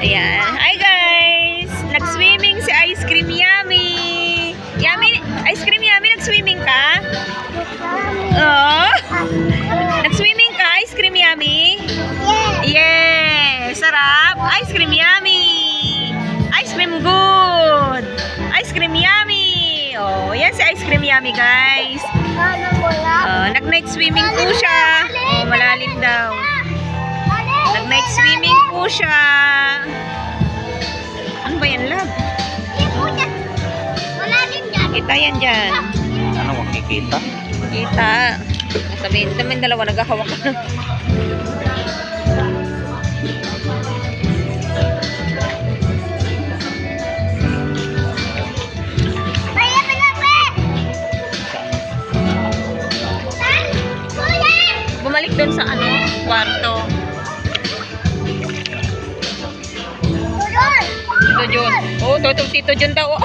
Ayan. Hi guys! Nag-swimming si Ice Cream Yummy. Yummy, Ice Cream Yummy, nag-swimming ka? Oh. Nag-swimming ka, Ice Cream Yummy? Yes! Sarap! Ice Cream Yummy! Ice Cream good! Ice Cream Yummy! Oh, yan si Ice Cream Yummy guys. Nag-night swimming po siya. Oh, malalim daw. Nag-night swimming po siya. Ano ba yan, love? Kita yan dyan. Ano, makikita? Kita. Sabihin naman, dalawa naghahawak ka na. Bumalik doon sa ano, kwarto. Tito Jun. Oh, Tito Jun daw.